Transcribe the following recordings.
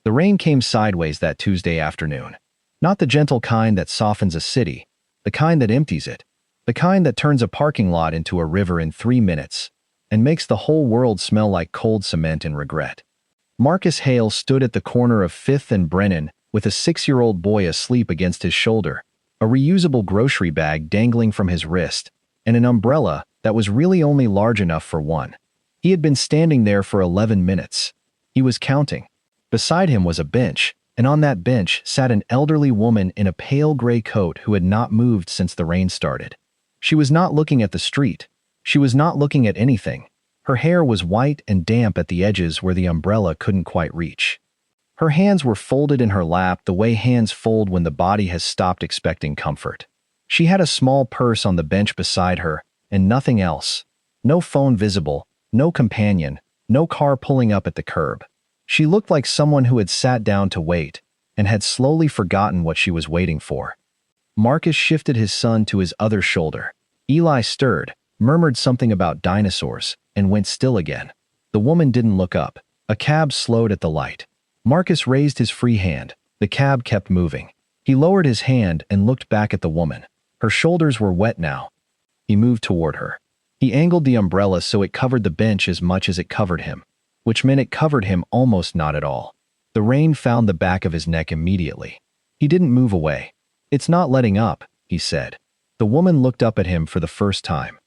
The rain came sideways that Tuesday afternoon. Not the gentle kind that softens a city, the kind that empties it, the kind that turns a parking lot into a river in 3 minutes and makes the whole world smell like cold cement and regret. Marcus Hale stood at the corner of Fifth and Brennan with a 6-year-old boy asleep against his shoulder, a reusable grocery bag dangling from his wrist, and an umbrella that was really only large enough for one. He had been standing there for 11 minutes. He was counting. Beside him was a bench, and on that bench sat an elderly woman in a pale gray coat who had not moved since the rain started. She was not looking at the street. She was not looking at anything. Her hair was white and damp at the edges where the umbrella couldn't quite reach. Her hands were folded in her lap the way hands fold when the body has stopped expecting comfort. She had a small purse on the bench beside her, and nothing else. No phone visible, no companion, no car pulling up at the curb. She looked like someone who had sat down to wait and had slowly forgotten what she was waiting for. Marcus shifted his son to his other shoulder. Eli stirred, murmured something about dinosaurs, and went still again. The woman didn't look up. A cab slowed at the light. Marcus raised his free hand. The cab kept moving. He lowered his hand and looked back at the woman. Her shoulders were wet now. He moved toward her. He angled the umbrella so it covered the bench as much as it covered him, which meant it covered him almost not at all. The rain found the back of his neck immediately. He didn't move away. "It's not letting up," he said. The woman looked up at him for the first time.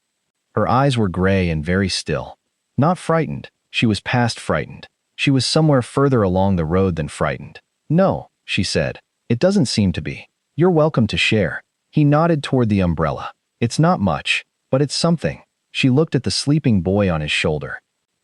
Her eyes were gray and very still. Not frightened. She was past frightened. She was somewhere further along the road than frightened. "No," she said. "It doesn't seem to be. You're welcome to share." He nodded toward the umbrella. "It's not much, but it's something." She looked at the sleeping boy on his shoulder.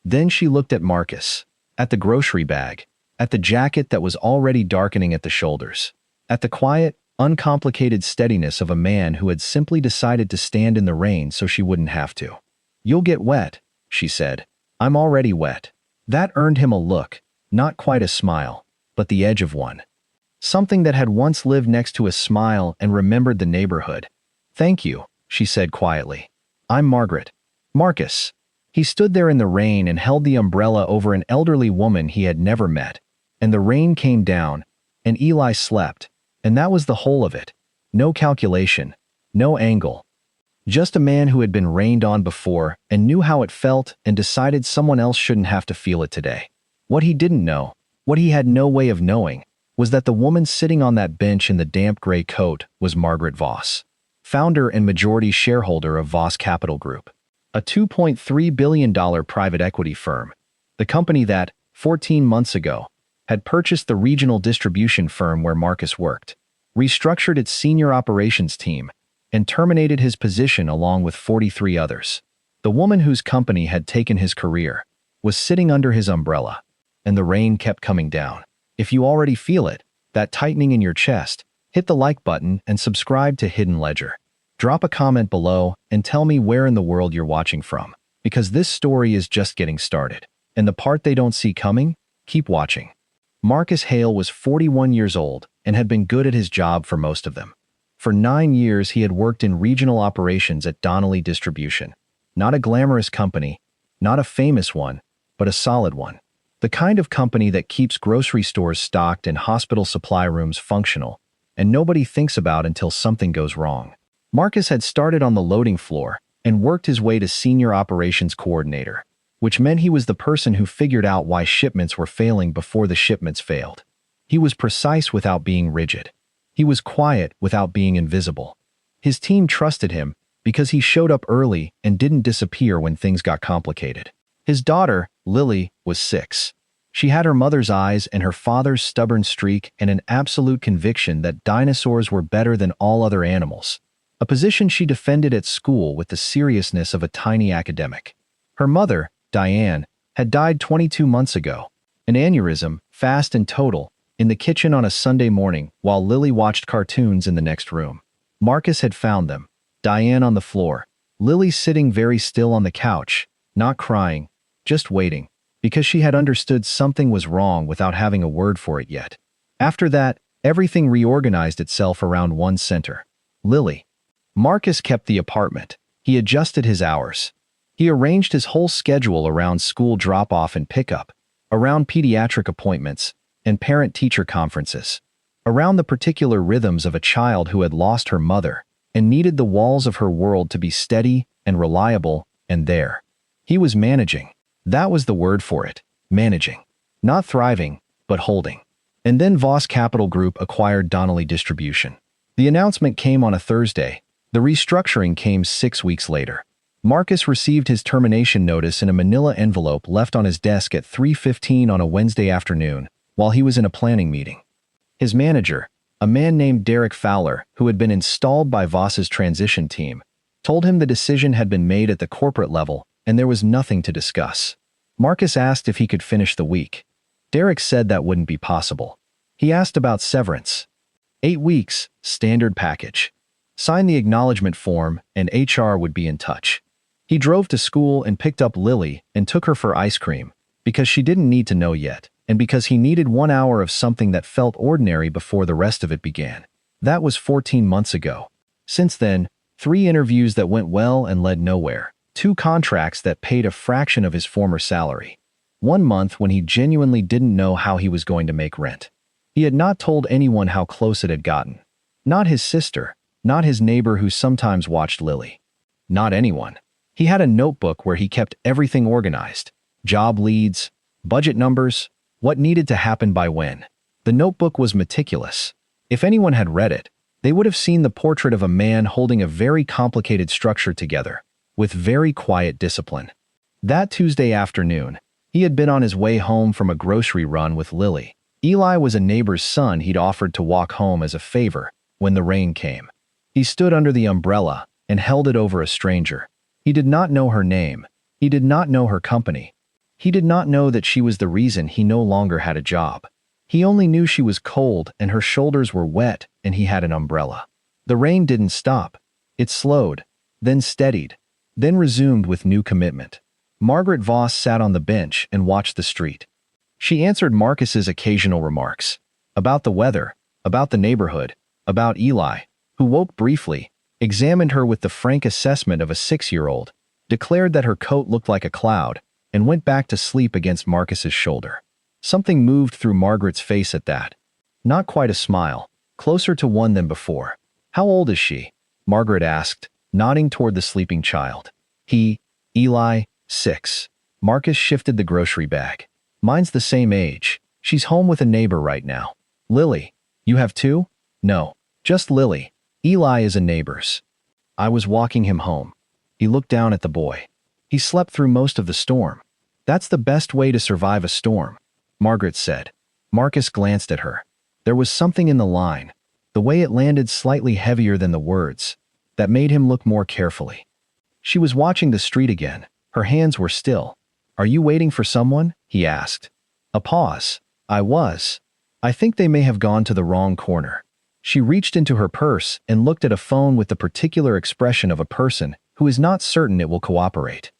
Then she looked at Marcus, at the grocery bag, at the jacket that was already darkening at the shoulders, at the quiet, uncomplicated steadiness of a man who had simply decided to stand in the rain so she wouldn't have to. "You'll get wet," she said. "I'm already wet." That earned him a look, not quite a smile, but the edge of one. Something that had once lived next to a smile and remembered the neighborhood. "Thank you," she said quietly. "I'm Margaret." Marcus. He stood there in the rain and held the umbrella over an elderly woman he had never met, and the rain came down, and Eli slept, and that was the whole of it. No calculation, no angle. Just a man who had been rained on before and knew how it felt and decided someone else shouldn't have to feel it today. What he didn't know, what he had no way of knowing, was that the woman sitting on that bench in the damp gray coat was Margaret Voss, founder and majority shareholder of Voss Capital Group, a $2.3 billion private equity firm, the company that, 14 months ago, had purchased the regional distribution firm where Marcus worked, restructured its senior operations team, and terminated his position along with 43 others. The woman whose company had taken his career was sitting under his umbrella, and the rain kept coming down. If you already feel it, that tightening in your chest, hit the like button and subscribe to Hidden Ledger. Drop a comment below and tell me where in the world you're watching from, because this story is just getting started. And the part they don't see coming, keep watching. Marcus Hale was 41 years old and had been good at his job for most of them. For 9 years he had worked in regional operations at Donnelly Distribution. Not a glamorous company, not a famous one, but a solid one. The kind of company that keeps grocery stores stocked and hospital supply rooms functional, and nobody thinks about until something goes wrong. Marcus had started on the loading floor and worked his way to senior operations coordinator, which meant he was the person who figured out why shipments were failing before the shipments failed. He was precise without being rigid. He was quiet without being invisible. His team trusted him because he showed up early and didn't disappear when things got complicated. His daughter, Lily, was 6. She had her mother's eyes and her father's stubborn streak and an absolute conviction that dinosaurs were better than all other animals, a position she defended at school with the seriousness of a tiny academic. Her mother, Diane, had died 22 months ago, an aneurysm, fast and total, in the kitchen on a Sunday morning while Lily watched cartoons in the next room. Marcus had found them, Diane on the floor, Lily sitting very still on the couch, not crying, just waiting, because she had understood something was wrong without having a word for it yet. After that, everything reorganized itself around one center: Lily. Marcus kept the apartment. He adjusted his hours. He arranged his whole schedule around school drop-off and pickup, around pediatric appointments, and parent-teacher conferences. Around the particular rhythms of a child who had lost her mother and needed the walls of her world to be steady and reliable and there. He was managing. That was the word for it. Managing. Not thriving, but holding. And then Voss Capital Group acquired Donnelly Distribution. The announcement came on a Thursday. The restructuring came 6 weeks later. Marcus received his termination notice in a manila envelope left on his desk at 3:15 on a Wednesday afternoon while he was in a planning meeting. His manager, a man named Derek Fowler, who had been installed by Voss's transition team, told him the decision had been made at the corporate level and there was nothing to discuss. Marcus asked if he could finish the week. Derek said that wouldn't be possible. He asked about severance. 8 weeks, standard package. Sign the acknowledgement form and HR would be in touch. He drove to school and picked up Lily and took her for ice cream because she didn't need to know yet and because he needed 1 hour of something that felt ordinary before the rest of it began. That was 14 months ago. Since then, 3 interviews that went well and led nowhere. 2 contracts that paid a fraction of his former salary. 1 month when he genuinely didn't know how he was going to make rent. He had not told anyone how close it had gotten. Not his sister, not his neighbor who sometimes watched Lily. Not anyone. He had a notebook where he kept everything organized. Job leads, budget numbers, what needed to happen by when. The notebook was meticulous. If anyone had read it, they would have seen the portrait of a man holding a very complicated structure together, with very quiet discipline. That Tuesday afternoon, he had been on his way home from a grocery run with Lily. Eli was a neighbor's son he'd offered to walk home as a favor when the rain came. He stood under the umbrella and held it over a stranger. He did not know her name. He did not know her company. He did not know that she was the reason he no longer had a job. He only knew she was cold and her shoulders were wet and he had an umbrella. The rain didn't stop. It slowed, then steadied, then resumed with new commitment. Margaret Voss sat on the bench and watched the street. She answered Marcus's occasional remarks. About the weather, about the neighborhood, about Eli, who woke briefly, examined her with the frank assessment of a 6-year-old, declared that her coat looked like a cloud, and went back to sleep against Marcus's shoulder. Something moved through Margaret's face at that. Not quite a smile, closer to one than before. How old is she? Margaret asked, nodding toward the sleeping child. Eli, 6. Marcus shifted the grocery bag. Mine's the same age. She's home with a neighbor right now. Lily, you have 2? No, just Lily. Eli is a neighbor's. I was walking him home. He looked down at the boy. He slept through most of the storm. That's the best way to survive a storm, Margaret said. Marcus glanced at her. There was something in the line, the way it landed slightly heavier than the words, that made him look more carefully. She was watching the street again. Her hands were still. Are you waiting for someone? He asked. A pause. I was. I think they may have gone to the wrong corner. She reached into her purse and looked at a phone with the particular expression of a person who is not certain it will cooperate.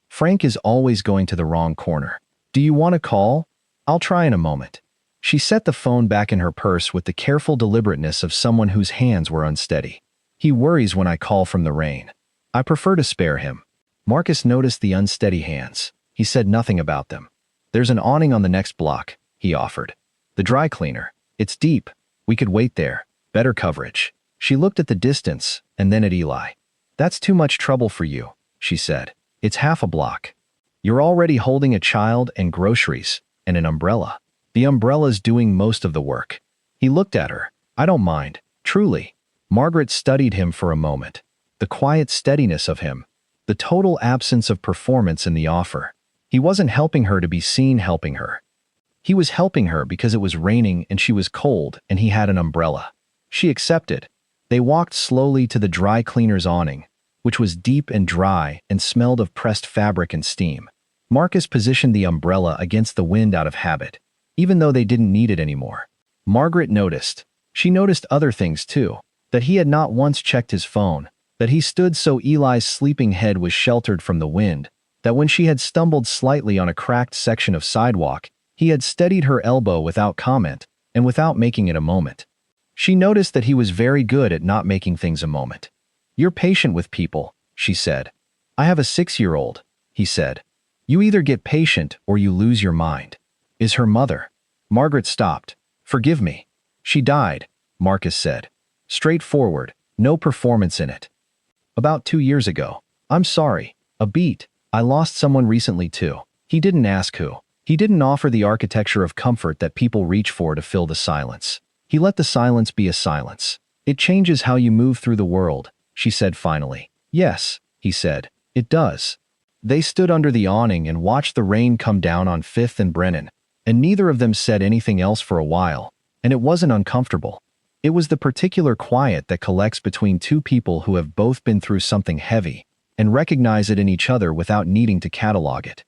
Frank is always going to the wrong corner. Do you want to call? I'll try in a moment. She set the phone back in her purse with the careful deliberateness of someone whose hands were unsteady. He worries when I call from the rain. I prefer to spare him. Marcus noticed the unsteady hands. He said nothing about them. There's an awning on the next block, he offered. The dry cleaner. It's deep. We could wait there. Better coverage. She looked at the distance and then at Eli. That's too much trouble for you, she said. It's half a block. You're already holding a child and groceries and an umbrella. The umbrella's doing most of the work. He looked at her. I don't mind, truly. Margaret studied him for a moment. The quiet steadiness of him. The total absence of performance in the offer. He wasn't helping her to be seen helping her. He was helping her because it was raining and she was cold and he had an umbrella. She accepted. They walked slowly to the dry cleaner's awning, which was deep and dry and smelled of pressed fabric and steam. Marcus positioned the umbrella against the wind out of habit, even though they didn't need it anymore. Margaret noticed. She noticed other things too, that he had not once checked his phone, that he stood so Eli's sleeping head was sheltered from the wind, that when she had stumbled slightly on a cracked section of sidewalk, he had steadied her elbow without comment and without making it a moment. She noticed that he was very good at not making things a moment. You're patient with people, she said. I have a 6-year-old, he said. You either get patient or you lose your mind. Is her mother? Margaret stopped. Forgive me. She died, Marcus said. Straightforward, no performance in it. About 2 years ago. I'm sorry. A beat. I lost someone recently too. He didn't ask who. He didn't offer the architecture of comfort that people reach for to fill the silence. He let the silence be a silence. It changes how you move through the world, she said finally. Yes, he said. It does. They stood under the awning and watched the rain come down on Fifth and Brennan, and neither of them said anything else for a while, and it wasn't uncomfortable. It was the particular quiet that collects between two people who have both been through something heavy and recognize it in each other without needing to catalog it.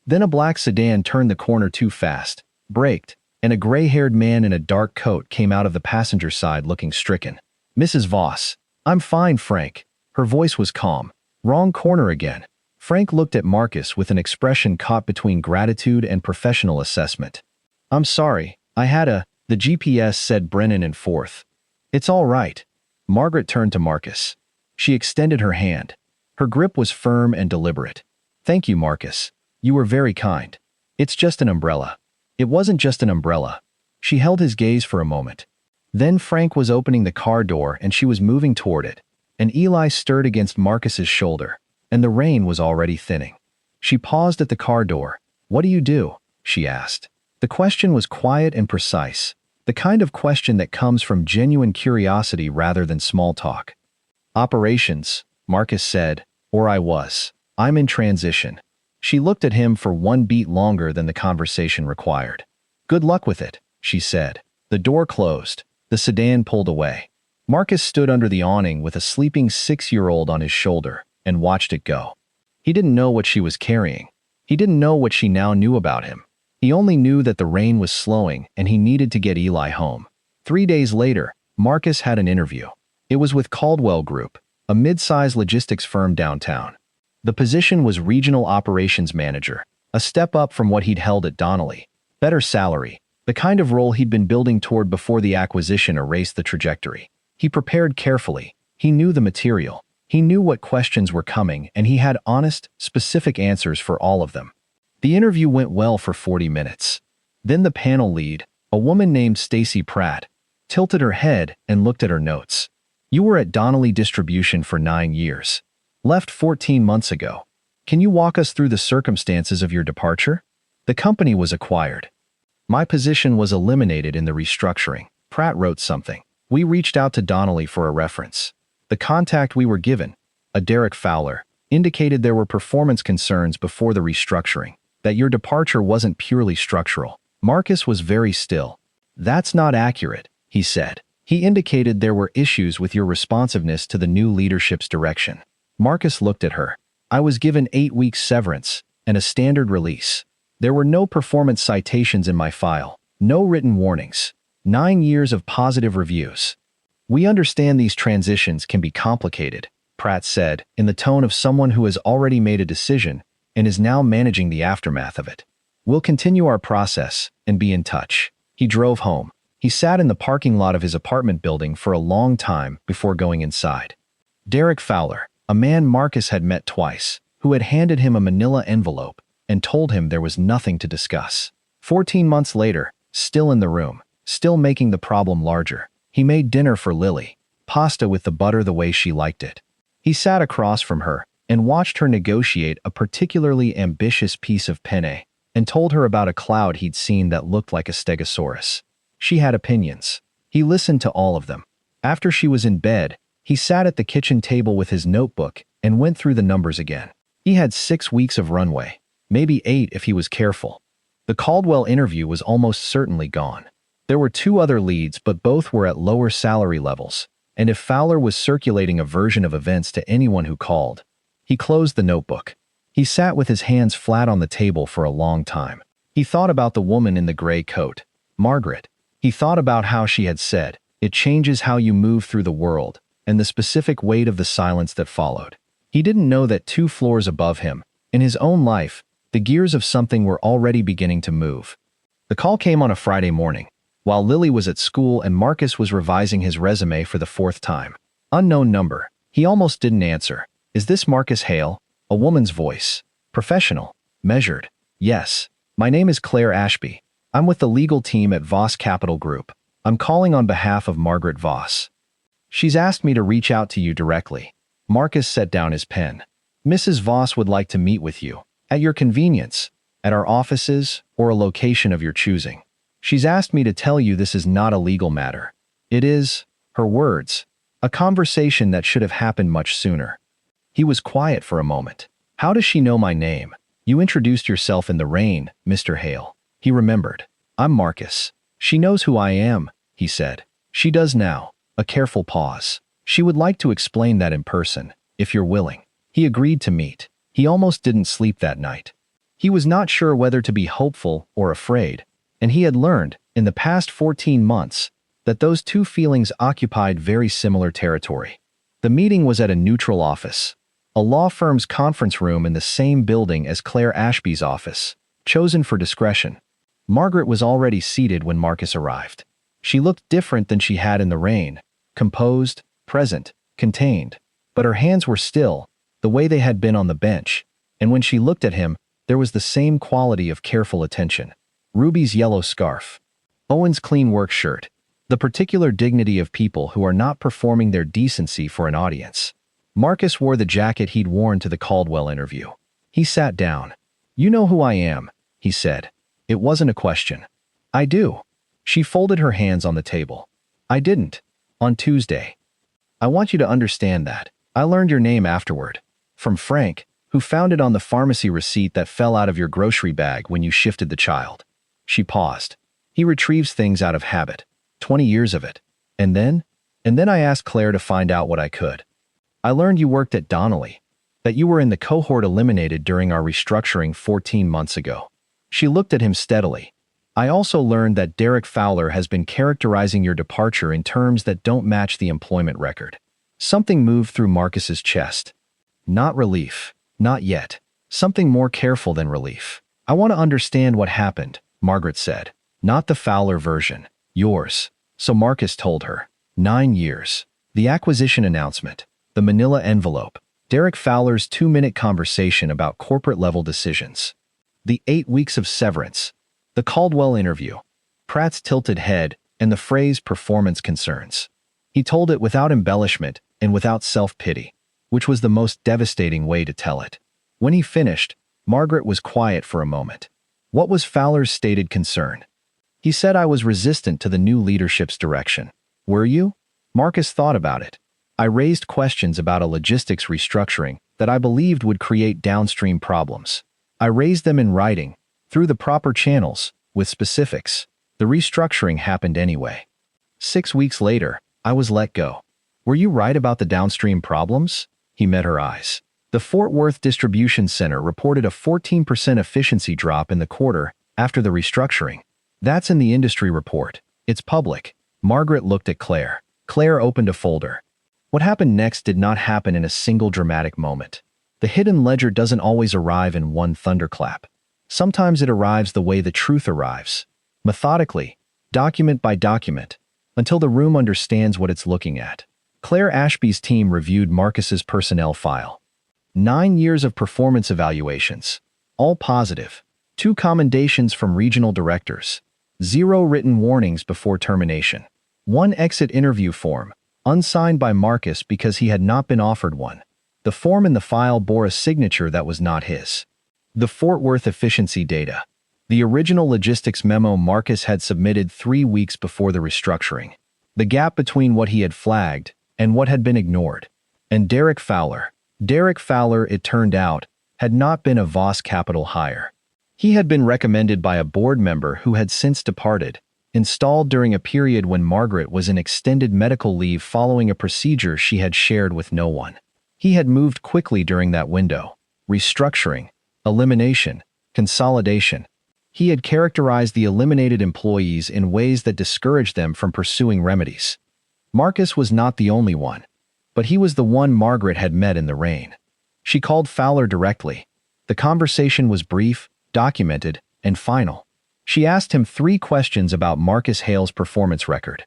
Then a black sedan turned the corner too fast, braked, and a gray-haired man in a dark coat came out of the passenger side looking stricken. Mrs. Voss. I'm fine, Frank. Her voice was calm. Wrong corner again. Frank looked at Marcus with an expression caught between gratitude and professional assessment. I'm sorry, the GPS said Brennan and Forth. It's all right. Margaret turned to Marcus. She extended her hand. Her grip was firm and deliberate. Thank you, Marcus. You were very kind. It's just an umbrella. It wasn't just an umbrella. She held his gaze for a moment. Then Frank was opening the car door and she was moving toward it, and Eli stirred against Marcus's shoulder, and the rain was already thinning. She paused at the car door. What do you do? She asked. The question was quiet and precise, the kind of question that comes from genuine curiosity rather than small talk. Operations, Marcus said, or I was. I'm in transition. She looked at him for one beat longer than the conversation required. Good luck with it, she said. The door closed. The sedan pulled away. Marcus stood under the awning with a sleeping 6-year-old on his shoulder and watched it go. He didn't know what she was carrying. He didn't know what she now knew about him. He only knew that the rain was slowing and he needed to get Eli home. 3 days later, Marcus had an interview. It was with Caldwell Group, a mid-sized logistics firm downtown. The position was regional operations manager, a step up from what he'd held at Donnelly. Better salary, the kind of role he'd been building toward before the acquisition erased the trajectory. He prepared carefully. He knew the material. He knew what questions were coming, and he had honest, specific answers for all of them. The interview went well for 40 minutes. Then the panel lead, a woman named Stacy Pratt, tilted her head and looked at her notes. You were at Donnelly Distribution for 9 years. Left 14 months ago. Can you walk us through the circumstances of your departure? The company was acquired. My position was eliminated in the restructuring. Pratt wrote something. We reached out to Donnelly for a reference. The contact we were given, a Derek Fowler, indicated there were performance concerns before the restructuring, that your departure wasn't purely structural. Marcus was very still. That's not accurate, he said. He indicated there were issues with your responsiveness to the new leadership's direction. Marcus looked at her. I was given 8 weeks severance and a standard release. There were no performance citations in my file, no written warnings, 9 years of positive reviews. We understand these transitions can be complicated, Pratt said, in the tone of someone who has already made a decision and is now managing the aftermath of it. We'll continue our process and be in touch. He drove home. He sat in the parking lot of his apartment building for a long time before going inside. Derek Fowler, a man Marcus had met twice, who had handed him a manila envelope and told him there was nothing to discuss. 14 months later, still in the room, still making the problem larger, he made dinner for Lily, pasta with the butter the way she liked it. He sat across from her and watched her negotiate a particularly ambitious piece of penne and told her about a cloud he'd seen that looked like a stegosaurus. She had opinions. He listened to all of them. After she was in bed, he sat at the kitchen table with his notebook and went through the numbers again. He had 6 weeks of runway, maybe 8 if he was careful. The Caldwell interview was almost certainly gone. There were 2 other leads, but both were at lower salary levels, and if Fowler was circulating a version of events to anyone who called, he closed the notebook. He sat with his hands flat on the table for a long time. He thought about the woman in the gray coat, Margaret. He thought about how she had said, "It changes how you move through the world," and the specific weight of the silence that followed. He didn't know that 2 floors above him, in his own life, the gears of something were already beginning to move. The call came on a Friday morning, while Lily was at school and Marcus was revising his resume for the 4th time. Unknown number. He almost didn't answer. Is this Marcus Hale? A woman's voice. Professional. Measured. Yes. My name is Claire Ashby. I'm with the legal team at Voss Capital Group. I'm calling on behalf of Margaret Voss. She's asked me to reach out to you directly. Marcus set down his pen. Mrs. Voss would like to meet with you, at your convenience, at our offices, or a location of your choosing. She's asked me to tell you this is not a legal matter. It is, her words, a conversation that should have happened much sooner. He was quiet for a moment. How does she know my name? You introduced yourself in the rain, Mr. Hale. He remembered. I'm Marcus. She knows who I am, he said. She does now. A careful pause. She would like to explain that in person, if you're willing. He agreed to meet. He almost didn't sleep that night. He was not sure whether to be hopeful or afraid, and he had learned, in the past 14 months, that those two feelings occupied very similar territory. The meeting was at a neutral office, a law firm's conference room in the same building as Claire Ashby's office, chosen for discretion. Margaret was already seated when Marcus arrived. She looked different than she had in the rain, composed, present, contained, but her hands were still, the way they had been on the bench, and when she looked at him, there was the same quality of careful attention. Ruby's yellow scarf, Owen's clean work shirt, the particular dignity of people who are not performing their decency for an audience. Marcus wore the jacket he'd worn to the Caldwell interview. He sat down. You know who I am, he said. It wasn't a question. I do. She folded her hands on the table. I didn't. On Tuesday. I want you to understand that. I learned your name afterward. From Frank, who found it on the pharmacy receipt that fell out of your grocery bag when you shifted the child. She paused. He retrieves things out of habit. 20 years of it. And then I asked Claire to find out what I could. I learned you worked at Donnelly, that you were in the cohort eliminated during our restructuring 14 months ago. She looked at him steadily. I also learned that Derek Fowler has been characterizing your departure in terms that don't match the employment record. Something moved through Marcus's chest. Not relief. Not yet. Something more careful than relief. I want to understand what happened, Margaret said. Not the Fowler version. Yours. So Marcus told her. 9 years. The acquisition announcement. The manila envelope. Derek Fowler's 2-minute conversation about corporate-level decisions. The 8 weeks of severance. The Caldwell interview. Pratt's tilted head and the phrase performance concerns. He told it without embellishment and without self-pity, which was the most devastating way to tell it. When he finished, Margaret was quiet for a moment. What was Fowler's stated concern? He said I was resistant to the new leadership's direction. Were you? Marcus thought about it. I raised questions about a logistics restructuring that I believed would create downstream problems. I raised them in writing, through the proper channels, with specifics. The restructuring happened anyway. 6 weeks later, I was let go. Were you right about the downstream problems? He met her eyes. The Fort Worth Distribution Center reported a 14% efficiency drop in the quarter after the restructuring. That's in the industry report. It's public. Margaret looked at Claire. Claire opened a folder. What happened next did not happen in a single dramatic moment. The hidden ledger doesn't always arrive in one thunderclap. Sometimes it arrives the way the truth arrives. Methodically, document by document, until the room understands what it's looking at. Claire Ashby's team reviewed Marcus's personnel file. 9 years of performance evaluations. All positive. 2 commendations from regional directors. 0 written warnings before termination. 1 exit interview form, unsigned by Marcus because he had not been offered one. The form in the file bore a signature that was not his. The Fort Worth efficiency data. The original logistics memo Marcus had submitted 3 weeks before the restructuring. The gap between what he had flagged and what had been ignored. And Derek Fowler. Derek Fowler, it turned out, had not been a Voss Capital hire. He had been recommended by a board member who had since departed, installed during a period when Margaret was in extended medical leave following a procedure she had shared with no one. He had moved quickly during that window. Restructuring, elimination, consolidation. He had characterized the eliminated employees in ways that discouraged them from pursuing remedies. Marcus was not the only one, but he was the one Margaret had met in the rain. She called Fowler directly. The conversation was brief, documented, and final. She asked him 3 questions about Marcus Hale's performance record.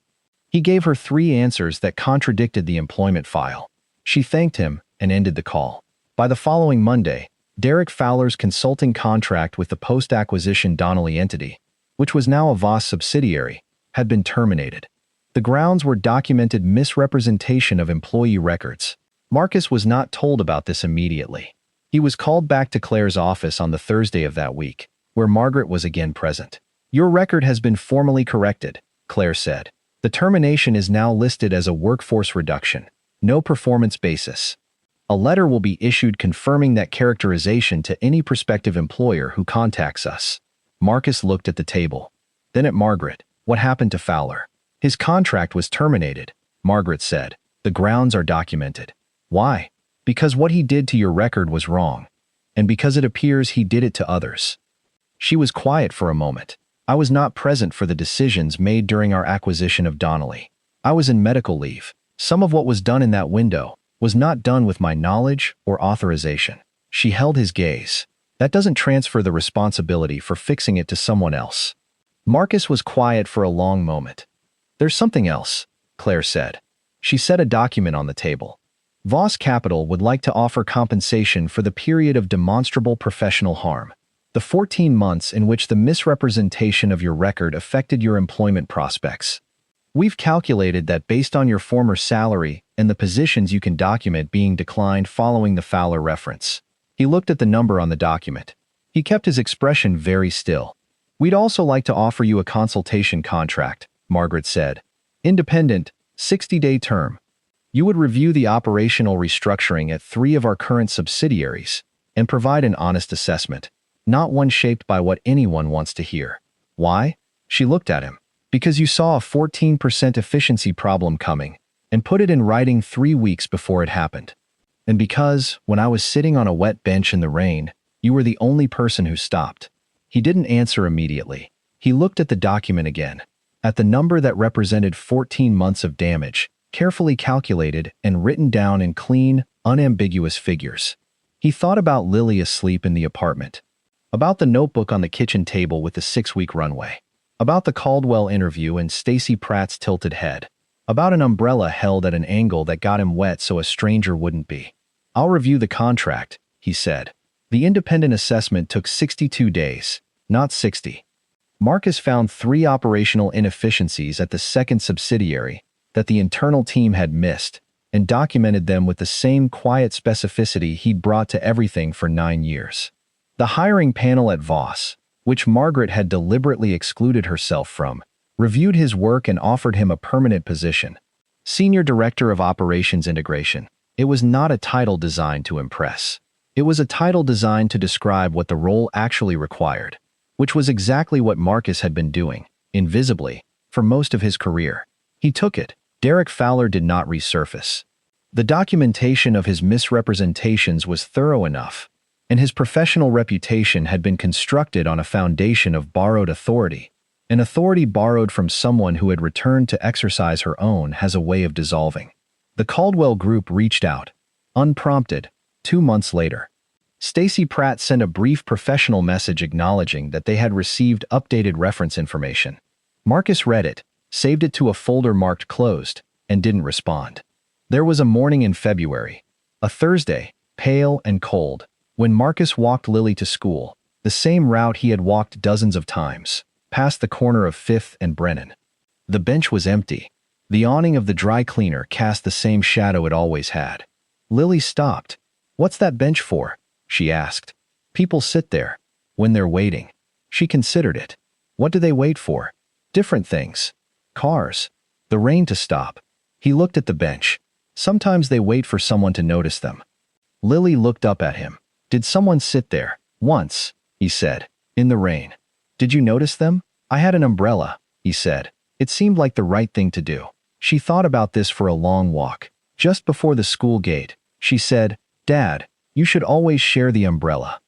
He gave her 3 answers that contradicted the employment file. She thanked him and ended the call. By the following Monday, Derek Fowler's consulting contract with the post-acquisition Donnelly entity, which was now a Voss subsidiary, had been terminated. The grounds were documented misrepresentation of employee records. Marcus was not told about this immediately. He was called back to Claire's office on the Thursday of that week, where Margaret was again present. "Your record has been formally corrected," Claire said. "The termination is now listed as a workforce reduction, no performance basis. A letter will be issued confirming that characterization to any prospective employer who contacts us." Marcus looked at the table, then at Margaret. "What happened to Fowler?" "His contract was terminated," Margaret said. "The grounds are documented." "Why?" "Because what he did to your record was wrong, and because it appears he did it to others." She was quiet for a moment. "I was not present for the decisions made during our acquisition of Donnelly. I was in medical leave. Some of what was done in that window was not done with my knowledge or authorization." She held his gaze. "That doesn't transfer the responsibility for fixing it to someone else." Marcus was quiet for a long moment. "There's something else," Claire said. She set a document on the table. "Voss Capital would like to offer compensation for the period of demonstrable professional harm. The 14 months in which the misrepresentation of your record affected your employment prospects. We've calculated that based on your former salary and the positions you can document being declined following the Fowler reference." He looked at the number on the document. He kept his expression very still. "We'd also like to offer you a consultation contract," Margaret said. "Independent, 60-day term. You would review the operational restructuring at 3 of our current subsidiaries and provide an honest assessment, not one shaped by what anyone wants to hear." "Why?" She looked at him. "Because you saw a 14% efficiency problem coming and put it in writing 3 weeks before it happened. And because, when I was sitting on a wet bench in the rain, you were the only person who stopped." He didn't answer immediately. He looked at the document again, at the number that represented 14 months of damage, carefully calculated and written down in clean, unambiguous figures. He thought about Lily asleep in the apartment, about the notebook on the kitchen table with the 6-week runway, about the Caldwell interview and Stacy Pratt's tilted head, about an umbrella held at an angle that got him wet so a stranger wouldn't be. "I'll review the contract," he said. The independent assessment took 62 days, not 60. Marcus found 3 operational inefficiencies at the second subsidiary that the internal team had missed and documented them with the same quiet specificity he'd brought to everything for 9 years. The hiring panel at Voss, which Margaret had deliberately excluded herself from, reviewed his work and offered him a permanent position. Senior Director of Operations Integration. It was not a title designed to impress. It was a title designed to describe what the role actually required, which was exactly what Marcus had been doing, invisibly, for most of his career. He took it. Derek Fowler did not resurface. The documentation of his misrepresentations was thorough enough, and his professional reputation had been constructed on a foundation of borrowed authority. An authority borrowed from someone who had returned to exercise her own has a way of dissolving. The Caldwell Group reached out, unprompted, 2 months later. Stacy Pratt sent a brief professional message acknowledging that they had received updated reference information. Marcus read it, saved it to a folder marked closed, and didn't respond. There was a morning in February, a Thursday, pale and cold, when Marcus walked Lily to school, the same route he had walked dozens of times, past the corner of Fifth and Brennan. The bench was empty. The awning of the dry cleaner cast the same shadow it always had. Lily stopped. "What's that bench for?" she asked. "People sit there, when they're waiting." She considered it. "What do they wait for?" "Different things. Cars. The rain to stop." He looked at the bench. "Sometimes they wait for someone to notice them." Lily looked up at him. "Did someone sit there?" "Once," he said, "in the rain." "Did you notice them?" "I had an umbrella," he said. It seemed like the right thing to do. She thought about this for a long walk. Just before the school gate, she said, "Dad, you should always share the umbrella."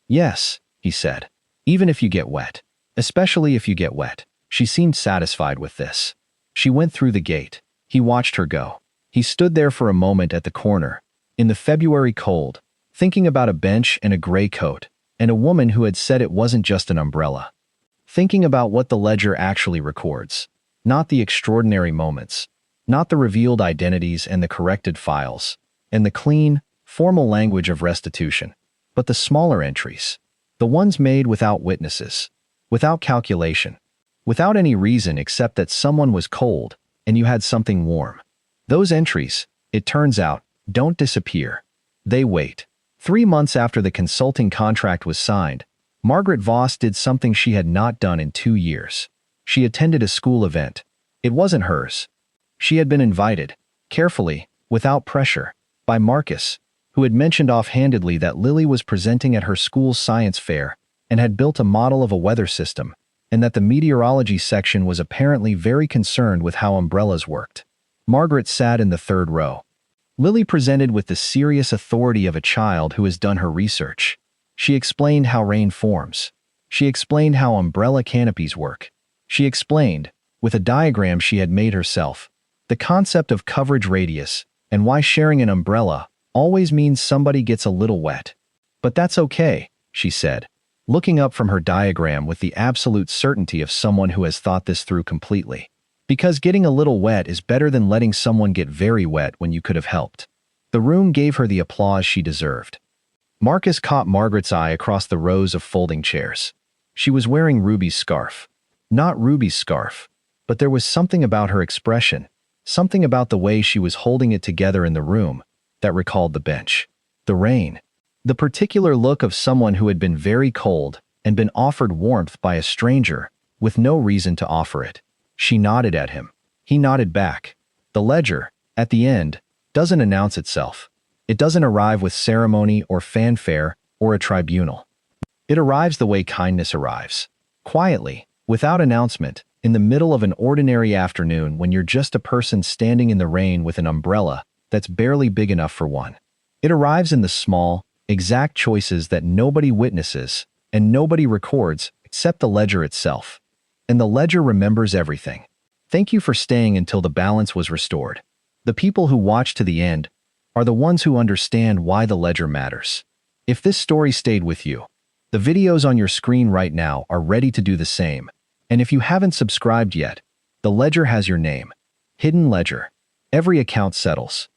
"Yes," he said, "even if you get wet. Especially if you get wet." She seemed satisfied with this. She went through the gate. He watched her go. He stood there for a moment at the corner, in the February cold, thinking about a bench and a gray coat, and a woman who had said it wasn't just an umbrella. Thinking about what the ledger actually records. Not the extraordinary moments, not the revealed identities and the corrected files, and the clean, formal language of restitution, but the smaller entries, the ones made without witnesses, without calculation, without any reason except that someone was cold and you had something warm. Those entries, it turns out, don't disappear. They wait. 3 months after the consulting contract was signed, Margaret Voss did something she had not done in 2 years. She attended a school event. It wasn't hers. She had been invited, carefully, without pressure, by Marcus, who had mentioned offhandedly that Lily was presenting at her school's science fair and had built a model of a weather system, and that the meteorology section was apparently very concerned with how umbrellas worked. Margaret sat in the third row. Lily presented with the serious authority of a child who has done her research. She explained how rain forms. She explained how umbrella canopies work. She explained, with a diagram she had made herself, the concept of coverage radius and why sharing an umbrella always means somebody gets a little wet. But that's okay, she said, looking up from her diagram with the absolute certainty of someone who has thought this through completely. Because getting a little wet is better than letting someone get very wet when you could have helped. The room gave her the applause she deserved. Marcus caught Margaret's eye across the rows of folding chairs. She was wearing Ruby's scarf. Not Ruby's scarf, but there was something about her expression, something about the way she was holding it together in the room, that recalled the bench, the rain, the particular look of someone who had been very cold and been offered warmth by a stranger with no reason to offer it. She nodded at him. He nodded back. The ledger, at the end, doesn't announce itself. It doesn't arrive with ceremony or fanfare or a tribunal. It arrives the way kindness arrives. Quietly, without announcement, in the middle of an ordinary afternoon when you're just a person standing in the rain with an umbrella that's barely big enough for one. It arrives in the small, exact choices that nobody witnesses and nobody records except the ledger itself. And the ledger remembers everything. Thank you for staying until the balance was restored. The people who watch to the end are the ones who understand why the ledger matters. If this story stayed with you, the videos on your screen right now are ready to do the same. And if you haven't subscribed yet, the ledger has your name. Hidden Ledger. Every account settles.